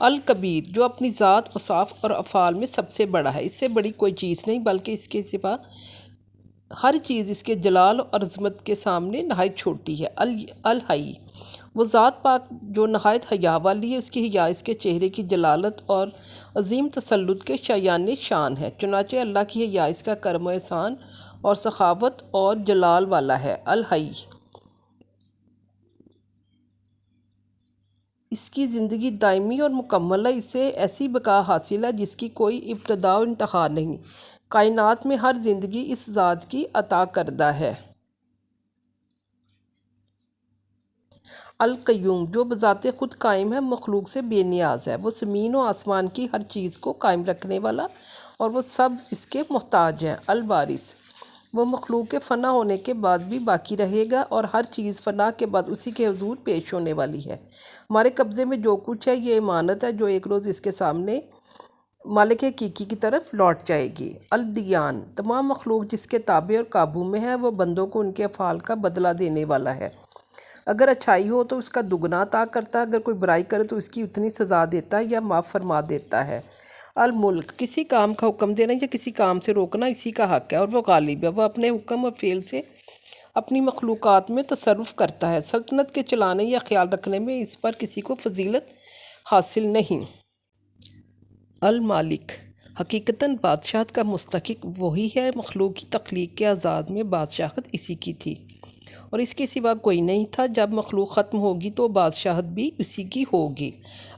الکبیر جو اپنی ذات، اوصاف اور افعال میں سب سے بڑا ہے، اس سے بڑی کوئی چیز نہیں، بلکہ اس کے سوا ہر چیز اس کے جلال اور عظمت کے سامنے نہایت چھوٹی ہے۔ الحی وہ ذات پاک جو نہایت حیا والی ہے، اس کی حیا اس کے چہرے کی جلالت اور عظیم تسلط کے شایان شان ہے، چنانچہ اللہ کی حیا اس کا کرم و احسان اور سخاوت اور جلال والا ہے۔ الحی اس کی زندگی دائمی اور مکمل ہے، اسے ایسی بقا حاصل ہے جس کی کوئی ابتدا و انتہا نہیں، کائنات میں ہر زندگی اس ذات کی عطا کردہ ہے۔ القیوم جو بذات خود قائم ہے، مخلوق سے بے نیاز ہے، وہ زمین و آسمان کی ہر چیز کو قائم رکھنے والا اور وہ سب اس کے محتاج ہیں۔ الوارث وہ مخلوق کے فنا ہونے کے بعد بھی باقی رہے گا اور ہر چیز فنا کے بعد اسی کے حضور پیش ہونے والی ہے۔ ہمارے قبضے میں جو کچھ ہے یہ امانت ہے جو ایک روز اس کے سامنے مالک حقیقی کی طرف لوٹ جائے گی۔ الدیان تمام مخلوق جس کے تابع اور قابو میں ہے، وہ بندوں کو ان کے افعال کا بدلہ دینے والا ہے، اگر اچھائی ہو تو اس کا دگنا عطا کرتا ہے، اگر کوئی برائی کرے تو اس کی اتنی سزا دیتا ہے یا معاف فرما دیتا ہے۔ الملک کسی کام کا حکم دینا یا کسی کام سے روکنا اسی کا حق ہے اور وہ غالب ہے، وہ اپنے حکم اور فعل سے اپنی مخلوقات میں تصرف کرتا ہے، سلطنت کے چلانے یا خیال رکھنے میں اس پر کسی کو فضیلت حاصل نہیں۔ المالک حقیقتاً بادشاہت کا مستحق وہی ہے، مخلوق کی تخلیق کے آغاز میں بادشاہت اسی کی تھی اور اس کے سوا کوئی نہیں تھا، جب مخلوق ختم ہوگی تو بادشاہت بھی اسی کی ہوگی۔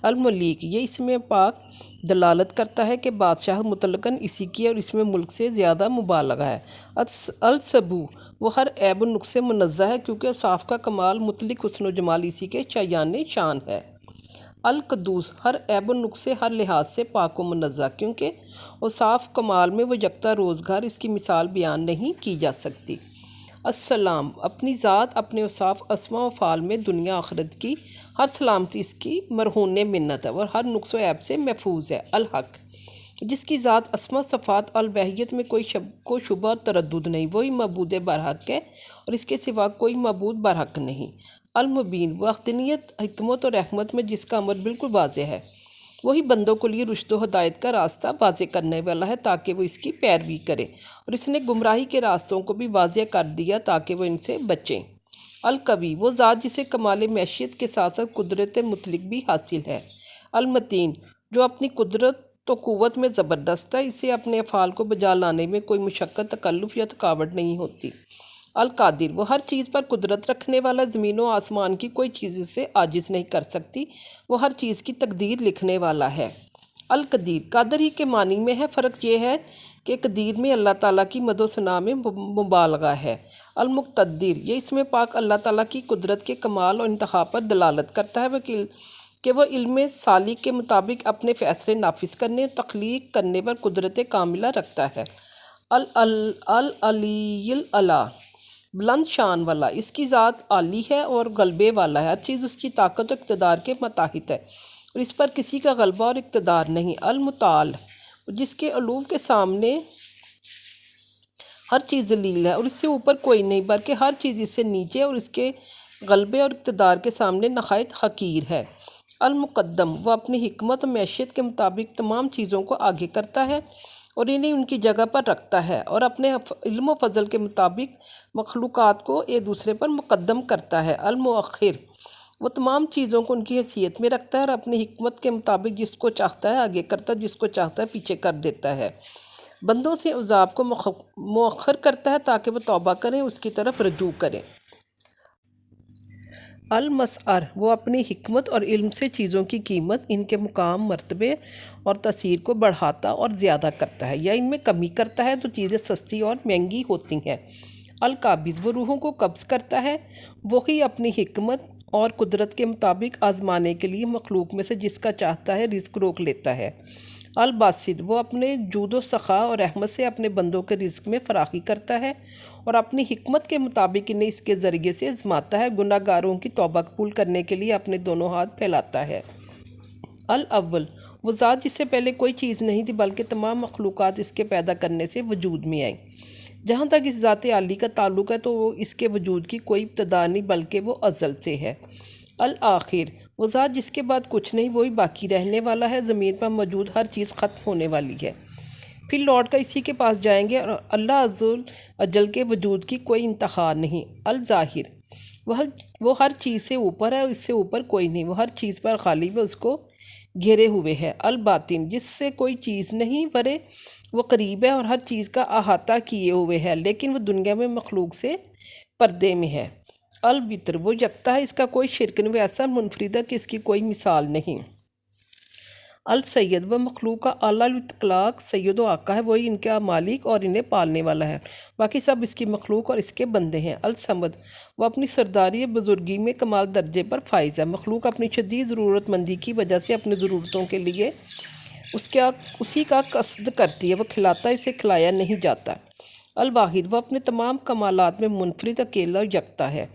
الملیک یہ اس میں پاک دلالت کرتا ہے کہ بادشاہت مطلقاً اسی کی ہے اور اس میں ملک سے زیادہ مبالغہ ہے۔ الصبو وہ ہر عیب و نقص سے منزہ ہے کیونکہ اوصاف کا کمال مطلق حسن و جمال اسی کے شایان شان ہے۔ القدوس ہر عیب و نقص سے ہر لحاظ سے پاک و منزہ کیونکہ اوصاف کمال میں وہ یکتا روزگار، اس کی مثال بیان نہیں کی جا سکتی۔ السلام اپنی ذات، اپنے اوصاف، اسماء و افعال میں دنیا آخرت کی ہر سلامتی اس کی مرہون منت ہے اور ہر نقص و عیب سے محفوظ ہے۔ الحق جس کی ذات، اسماء، صفات، الوحیت میں کوئی شبہ اور تردد نہیں، وہی معبود برحق ہے اور اس کے سوا کوئی معبود برحق نہیں۔ المبین وہ وحدانیت، حکمت اور رحمت میں جس کا امر بالکل واضح ہے، وہی بندوں کے لیے رشد و ہدایت کا راستہ واضح کرنے والا ہے تاکہ وہ اس کی پیروی کرے، اور اس نے گمراہی کے راستوں کو بھی واضح کر دیا تاکہ وہ ان سے بچیں۔ القوی وہ ذات جسے کمال معیشت کے ساتھ ساتھ قدرت مطلق بھی حاصل ہے۔ المتین جو اپنی قدرت تو قوت میں زبردست ہے، اسے اپنے افعال کو بجا لانے میں کوئی مشقت، تکلف یا تھکاوٹ نہیں ہوتی۔ القادر وہ ہر چیز پر قدرت رکھنے والا، زمین و آسمان کی کوئی چیز اسے عاجز نہیں کر سکتی، وہ ہر چیز کی تقدیر لکھنے والا ہے۔ القدیر قادر ہی کے معنی میں ہے، فرق یہ ہے کہ قدیر میں اللہ تعالیٰ کی مد و ثنا میں مبالغہ ہے۔ المقتدر یہ اس میں پاک اللہ تعالیٰ کی قدرت کے کمال اور انتہا پر دلالت کرتا ہے کہ وہ علم سالک کے مطابق اپنے فیصلے نافذ کرنے اور تخلیق کرنے پر قدرت کاملہ رکھتا ہے۔ العلی الاعلیٰ بلند شان والا، اس کی ذات عالی ہے اور غلبے والا ہے، ہر چیز اس کی طاقت و اقتدار کے متحد ہے اور اس پر کسی کا غلبہ اور اقتدار نہیں۔ المتعال جس کے علو کے سامنے ہر چیز ذلیل ہے اور اس سے اوپر کوئی نہیں، بلکہ ہر چیز اس سے نیچے اور اس کے غلبے اور اقتدار کے سامنے نہایت حقیر ہے۔ المقدم وہ اپنی حکمت و معیشت کے مطابق تمام چیزوں کو آگے کرتا ہے اور انہیں ان کی جگہ پر رکھتا ہے اور اپنے علم و فضل کے مطابق مخلوقات کو ایک دوسرے پر مقدم کرتا ہے۔ المؤخر وہ تمام چیزوں کو ان کی حیثیت میں رکھتا ہے اور اپنی حکمت کے مطابق جس کو چاہتا ہے آگے کرتا ہے، جس کو چاہتا ہے پیچھے کر دیتا ہے۔ بندوں سے عذاب کو مؤخر کرتا ہے تاکہ وہ توبہ کریں، اس کی طرف رجوع کریں۔ المسعر وہ اپنی حکمت اور علم سے چیزوں کی قیمت، ان کے مقام، مرتبے اور تاثیر کو بڑھاتا اور زیادہ کرتا ہے یا ان میں کمی کرتا ہے تو چیزیں سستی اور مہنگی ہوتی ہیں۔ القابض وہ روحوں کو قبض کرتا ہے، وہی اپنی حکمت اور قدرت کے مطابق آزمانے کے لیے مخلوق میں سے جس کا چاہتا ہے رزق روک لیتا ہے۔ الباسط وہ اپنے جود و سخا اور رحمت سے اپنے بندوں کے رزق میں فراخی کرتا ہے اور اپنی حکمت کے مطابق انہیں اس کے ذریعے سے آزماتا ہے، گناہ گاروں کی توبہ قبول کرنے کے لیے اپنے دونوں ہاتھ پھیلاتا ہے۔ الاول وہ ذات جس سے پہلے کوئی چیز نہیں تھی بلکہ تمام مخلوقات اس کے پیدا کرنے سے وجود میں آئیں۔ جہاں تک اس ذات عالی کا تعلق ہے تو وہ اس کے وجود کی کوئی ابتدا نہیں بلکہ وہ ازل سے ہے۔ الآخر وہ ذات جس کے بعد کچھ نہیں وہی باقی رہنے والا ہے، زمین پر موجود ہر چیز ختم ہونے والی ہے، پھر لوٹ کر اسی کے پاس جائیں گے، اور اللہ عز و جل کے وجود کی کوئی انتہا نہیں۔ الظاہر وہ ہر چیز سے اوپر ہے اور اس سے اوپر کوئی نہیں، وہ ہر چیز پر غالب ہے، اس کو گھیرے ہوئے ہے۔ الباطن جس سے کوئی چیز نہیں ورے وہ قریب ہے اور ہر چیز کا احاطہ کیے ہوئے ہے، لیکن وہ دنیا میں مخلوق سے پردے میں ہے۔ الوتر وہ یکتا ہے، اس کا کوئی شرک نہیں، وہ ایسا منفرد ہے کہ اس کی کوئی مثال نہیں۔ السید وہ مخلوق کا اعلیٰ الاطلاق سید و آقا ہے، وہی ان کا مالک اور انہیں پالنے والا ہے، باقی سب اس کی مخلوق اور اس کے بندے ہیں۔ الصمد وہ اپنی سرداری بزرگی میں کمال درجے پر فائز ہے، مخلوق اپنی شدید ضرورت مندی کی وجہ سے اپنی ضرورتوں کے لیے اسی کا قصد کرتی ہے، وہ کھلاتا ہے، اسے کھلایا نہیں جاتا۔ الواحد وہ اپنے تمام کمالات میں منفرد، اکیلا اور یکتا ہے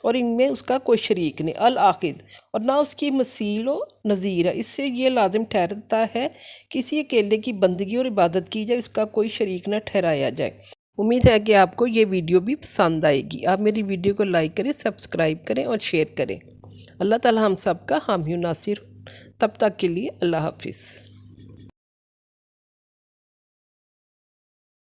اور ان میں اس کا کوئی شریک نہیں۔ العاقد اور نہ اس کی مثیل و نظیر ہے، اس سے یہ لازم ٹھہرتا ہے کہ اسی اکیلے کی بندگی اور عبادت کی جائے، اس کا کوئی شریک نہ ٹھہرایا جائے۔ امید ہے کہ آپ کو یہ ویڈیو بھی پسند آئے گی۔ آپ میری ویڈیو کو لائک کریں، سبسکرائب کریں اور شیئر کریں۔ اللہ تعالی ہم سب کا حامی و ناصر ہو۔ تب تک کے لیے اللہ حافظ۔